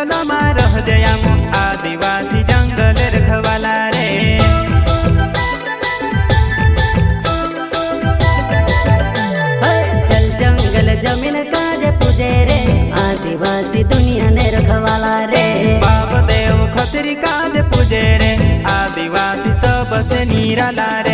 जंगल में रह जयाम आदिवासी जंगल रखवाला रे। चल जंगल जमीन काजे पूजे रे आदिवासी दुनिया ने रखवाला रे। बाप देव खतरी काज पूजे रे आदिवासी सबसे निराला रे।